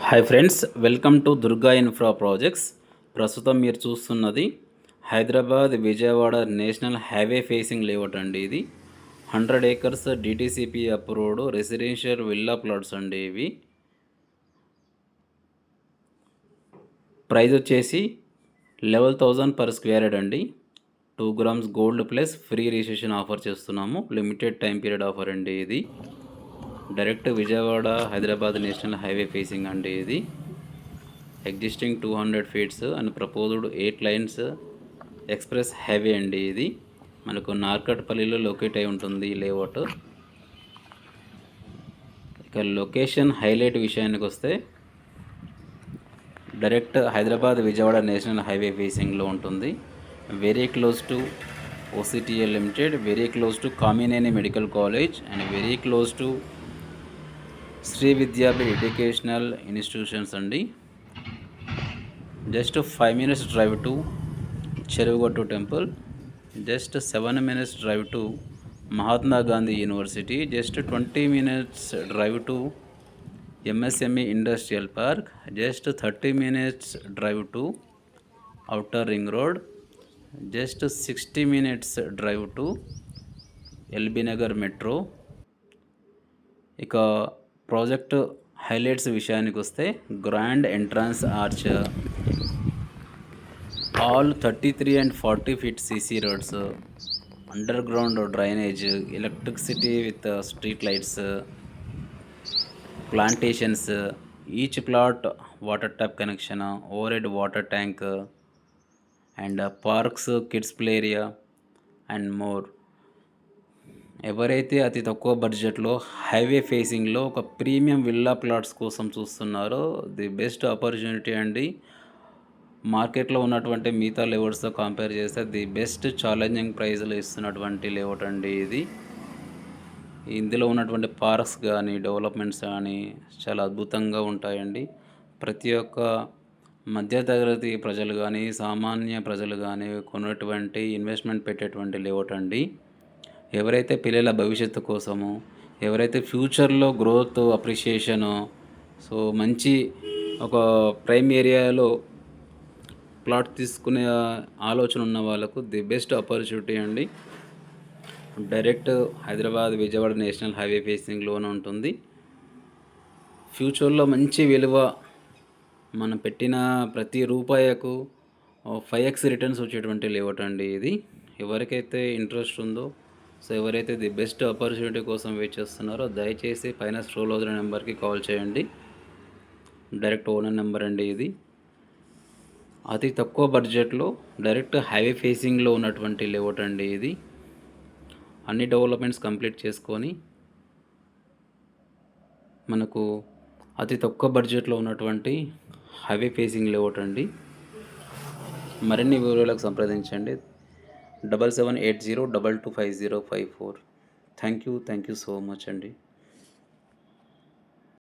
Hi friends, welcome to Durga infra projects. ప్రస్తుతం మీరు చూస్తున్నది Hyderabad Vijayawada national highway facing layout అండి. ఇది 100 acres DTCP approved residential villa plots అండి. ఇవి ప్రైస్ వచ్చేసి 11,000 per square యార్డ్ అండి. 2 grams gold plus free registration offer చేస్తున్నాము. లిమిటెడ్ టైం పీరియడ్ ఆఫర్ అండి. ఇది direct Vijayawada Hyderabad national highway facing అండి. ఇది existing 200 feet and proposed 8 lanes express highway అండి. ఇది మనకు నార్కట్పల్లిలో లొకేట్ అయి ఉంటుంది ఈ లేఅవుట్. ఇక లొకేషన్ హైలైట్ విషయానికి వస్తే direct Hyderabad Vijayawada national highway ఫేసింగ్లో ఉంటుంది. Very close to OCTL limited, very close to Kamineni medical college and very close to Shri Vidyapeeth educational institutions అండి. Just 5 minutes drive to Cheruvugattu temple, just 7 minutes drive to Mahatma Gandhi university, just 20 minutes drive to MSME industrial park, just 30 minutes drive to outer ring road, just 60 minutes drive to LB Nagar metro. ఇక project highlights విషయానికి వస్తే grand entrance arch, all 33 and 40 feet CC roads, underground drainage, electricity with street lights, plantations, each plot water tap connection, over head water tank and parks, kids play area and more. ఎవరైతే అతి తక్కువ బడ్జెట్లో highway ఫేసింగ్లో ఒక premium villa plots కోసం చూస్తున్నారో the best opportunity అండి. మార్కెట్లో ఉన్నటువంటి మిగతా లేఅవుట్స్తో కంపేర్ చేస్తే ది బెస్ట్ ఛాలెంజింగ్ ప్రైస్లో ఇస్తున్నటువంటి లేఅవుట్ అండి ఇది. ఇందులో ఉన్నటువంటి పార్క్స్ కానీ డెవలప్మెంట్స్ కానీ చాలా అద్భుతంగా ఉంటాయండి. ప్రతి ఒక్క మధ్యతరగతి ప్రజలు కానీ సామాన్య ప్రజలు కానీ కొన్నటువంటి ఇన్వెస్ట్మెంట్ పెట్టేటువంటి లేఅవుట్ అండి. ఎవరైతే పిల్లల భవిష్యత్తు కోసము, ఎవరైతే ఫ్యూచర్లో గ్రోత్ అప్రిషియేషను, సో మంచి ఒక ప్రైమ్ ఏరియాలో ప్లాట్ తీసుకునే ఆలోచన ఉన్న వాళ్ళకు ది బెస్ట్ ఆపర్చునిటీ అండి. Direct Hyderabad Vijayawada national highway ఫేసింగ్లోనే ఉంటుంది. ఫ్యూచర్లో మంచి విలువ, మనం పెట్టిన ప్రతి రూపాయకు 5x రిటర్న్స్ వచ్చేటువంటి లేఅవుట్ అండి ఇది. ఎవరికైతే ఇంట్రెస్ట్ ఉందో, సో ఎవరైతే ది బెస్ట్ ఆపర్చునిటీ కోసం వెయిట్ చేస్తున్నారో దయచేసి పైన స్క్రోల్ అవుతున్న నెంబర్కి కాల్ చేయండి. డైరెక్ట్ ఓనర్ నెంబర్ అండి ఇది. అతి తక్కువ బడ్జెట్లో డైరెక్ట్ హైవే ఫేసింగ్లో ఉన్నటువంటి లేఅవుట్ అండి ఇది. అన్ని డెవలప్మెంట్స్ కంప్లీట్ చేసుకొని మనకు అతి తక్కువ బడ్జెట్లో ఉన్నటువంటి హైవే ఫేసింగ్ లేఅవుట్ అండి. మరిన్ని వివరాలకు సంప్రదించండి 7780225054. థ్యాంక్ యూ సో మచ్ అండి.